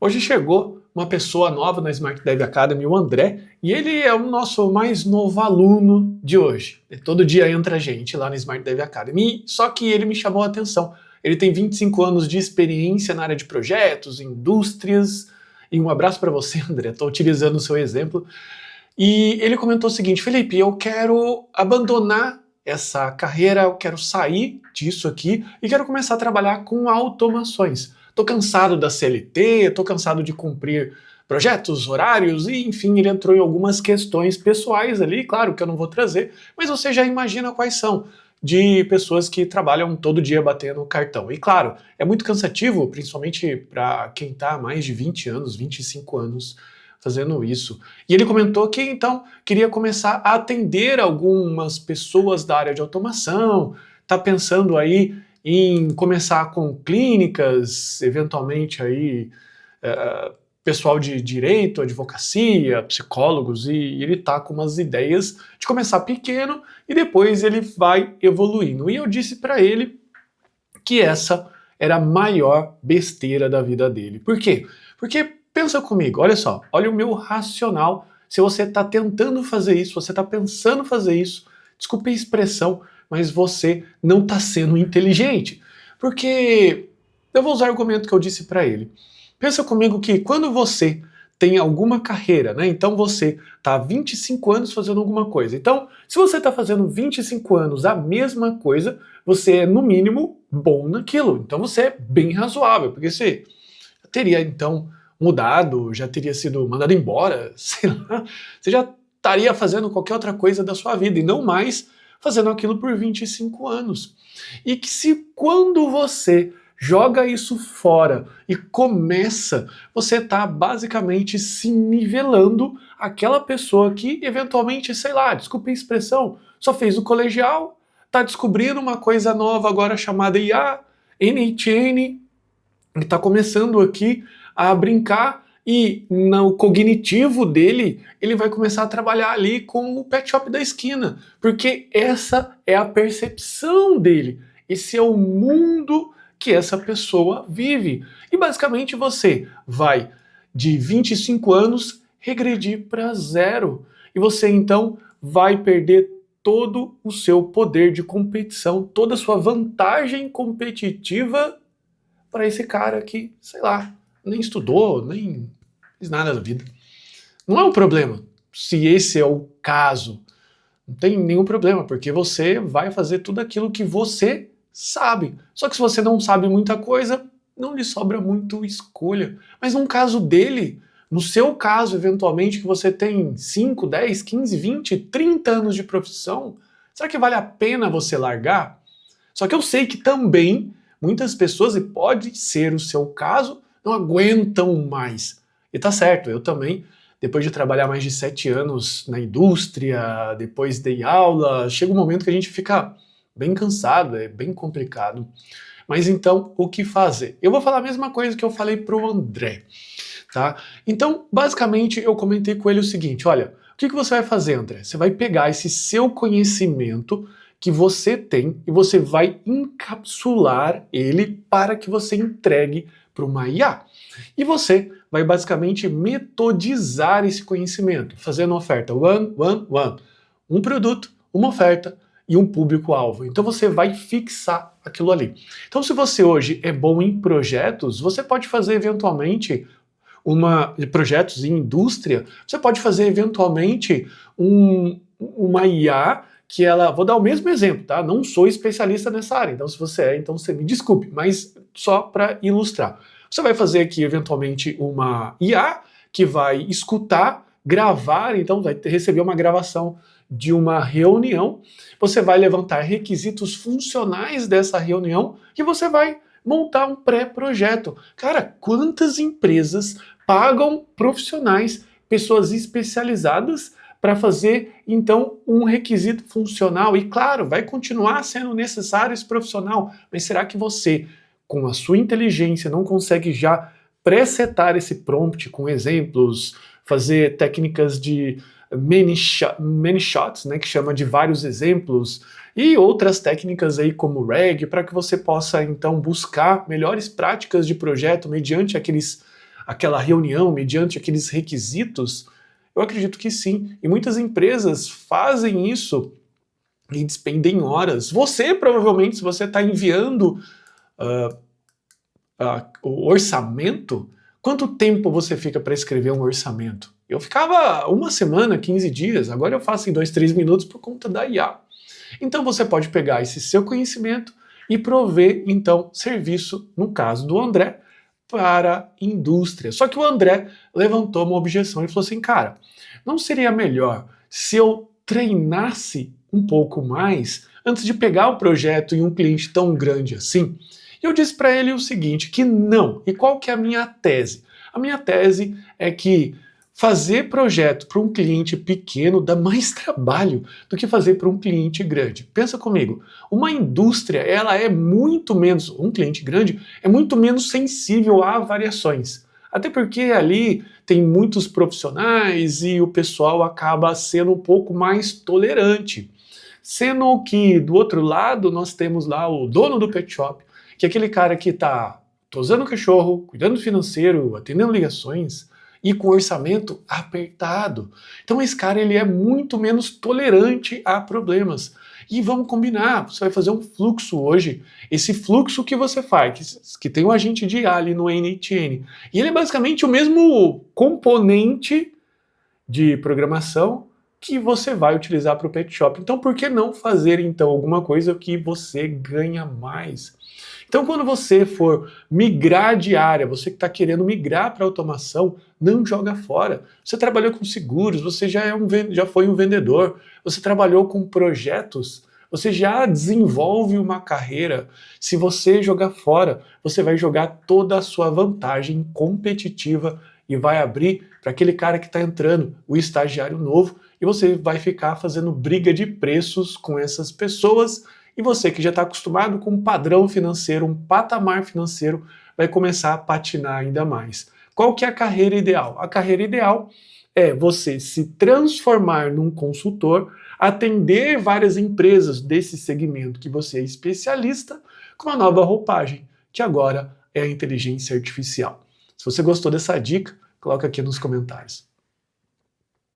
Hoje chegou uma pessoa nova na Smart Dev Academy, o André, e ele é o nosso mais novo aluno de hoje. Todo dia entra gente lá na Smart Dev Academy, só que ele me chamou a atenção. Ele tem 25 anos de experiência na área de projetos, indústrias, e um abraço para você, André, estou utilizando o seu exemplo. E ele comentou o seguinte: Felipe, eu quero abandonar essa carreira, eu quero sair disso aqui e quero começar a trabalhar com automações. Tô cansado da CLT, tô cansado de cumprir projetos, horários, e enfim, ele entrou em algumas questões pessoais ali, claro que eu não vou trazer, mas você já imagina quais são, de pessoas que trabalham todo dia batendo cartão. E claro, é muito cansativo, principalmente para quem está há mais de 20 anos, 25 anos fazendo isso. E ele comentou que então queria começar a atender algumas pessoas da área de automação, tá pensando aí em começar com clínicas, eventualmente aí pessoal de direito, advocacia, psicólogos, e ele tá com umas ideias de começar pequeno e depois ele vai evoluindo. E eu disse para ele que essa era a maior besteira da vida dele. Por quê? Porque pensa comigo, olha só, olha o meu racional. Se você está tentando fazer isso, você está pensando fazer isso, desculpe a expressão, mas você não está sendo inteligente. Porque eu vou usar o argumento que eu disse para ele. Pensa comigo que quando você tem alguma carreira, né? Então você está há 25 anos fazendo alguma coisa. Então, se você está fazendo 25 anos a mesma coisa, você é, no mínimo, bom naquilo. Então você é bem razoável, porque você teria, então, mudado, já teria sido mandado embora, sei lá, você já estaria fazendo qualquer outra coisa da sua vida e não mais fazendo aquilo por 25 anos. E que se quando você joga isso fora e começa, você está basicamente se nivelando aquela pessoa que eventualmente, sei lá, desculpe a expressão, só fez o colegial, está descobrindo uma coisa nova agora chamada IA, NHN, ele está começando aqui a brincar e no cognitivo dele ele vai começar a trabalhar ali com o pet shop da esquina, porque essa é a percepção dele, esse é o mundo que essa pessoa vive. E basicamente você vai de 25 anos regredir para zero, e você então vai perder todo o seu poder de competição, toda a sua vantagem competitiva para esse cara que, sei lá, nem estudou, nem fez nada na vida. Não é um problema se esse é o caso. Não tem nenhum problema, porque você vai fazer tudo aquilo que você sabe. Só que se você não sabe muita coisa, não lhe sobra muito escolha. Mas no caso dele, no seu caso, eventualmente, que você tem 5, 10, 15, 20, 30 anos de profissão, será que vale a pena você largar? Só que eu sei que também muitas pessoas, e pode ser o seu caso, não aguentam mais. E tá certo, eu também, depois de trabalhar mais de 7 anos na indústria, depois dei aula, chega um momento que a gente fica bem cansado, é bem complicado. Mas então, o que fazer? Eu vou falar a mesma coisa que eu falei pro André, tá? Então, basicamente, eu comentei com ele o seguinte: olha, o que você vai fazer, André? Você vai pegar esse seu conhecimento que você tem e você vai encapsular ele para que você entregue para uma IA. E você vai basicamente metodizar esse conhecimento, fazendo uma oferta one. Um produto, uma oferta e um público-alvo. Então você vai fixar aquilo ali. Então se você hoje é bom em projetos, você pode fazer eventualmente projetos em indústria, você pode fazer eventualmente uma IA que ela, vou dar o mesmo exemplo, tá? Não sou especialista nessa área, então se você é, então você me desculpe, mas só para ilustrar. Você vai fazer aqui eventualmente uma IA que vai escutar, gravar, então vai receber uma gravação de uma reunião, você vai levantar requisitos funcionais dessa reunião e você vai montar um pré-projeto. Cara, quantas empresas pagam profissionais, pessoas especializadas para fazer, então, um requisito funcional? E claro, vai continuar sendo necessário esse profissional, mas será que você, com a sua inteligência, não consegue já presetar esse prompt com exemplos, fazer técnicas de many shots, né, que chama de vários exemplos, e outras técnicas aí como RAG, para que você possa então buscar melhores práticas de projeto mediante aquela reunião mediante aqueles requisitos? Eu acredito que sim. E muitas empresas fazem isso e despendem horas. Você, provavelmente, se você está enviando o orçamento, quanto tempo você fica para escrever um orçamento? Eu ficava uma semana, 15 dias, agora eu faço em 2, 3 minutos por conta da IA. Então você pode pegar esse seu conhecimento e prover, então, serviço, no caso do André, para a indústria. Só que o André levantou uma objeção e falou assim, cara, não seria melhor se eu treinasse um pouco mais antes de pegar o projeto em um cliente tão grande assim? E eu disse para ele o seguinte, que não. E qual que é a minha tese? A minha tese é que fazer projeto para um cliente pequeno dá mais trabalho do que fazer para um cliente grande. Pensa comigo, uma indústria, ela é muito menos, um cliente grande é muito menos sensível a variações. Até porque ali tem muitos profissionais e o pessoal acaba sendo um pouco mais tolerante. Sendo que do outro lado nós temos lá o dono do pet shop, que é aquele cara que está tosando o cachorro, cuidando do financeiro, atendendo ligações e com orçamento apertado. Então esse cara ele é muito menos tolerante a problemas. E vamos combinar, você vai fazer um fluxo hoje, esse fluxo que você faz, que tem um agente de IA ali no NTN, e ele é basicamente o mesmo componente de programação que você vai utilizar para o pet shop. Então por que não fazer então alguma coisa que você ganha mais? Então quando você for migrar de área, você que está querendo migrar para automação, não joga fora. Você trabalhou com seguros, você já foi um vendedor, você trabalhou com projetos, você já desenvolve uma carreira. Se você jogar fora, você vai jogar toda a sua vantagem competitiva e vai abrir para aquele cara que está entrando, o estagiário novo, e você vai ficar fazendo briga de preços com essas pessoas, e você que já está acostumado com um padrão financeiro, um patamar financeiro, vai começar a patinar ainda mais. Qual que é a carreira ideal? A carreira ideal é você se transformar num consultor, atender várias empresas desse segmento que você é especialista, com uma nova roupagem, que agora é a inteligência artificial. Se você gostou dessa dica, coloca aqui nos comentários.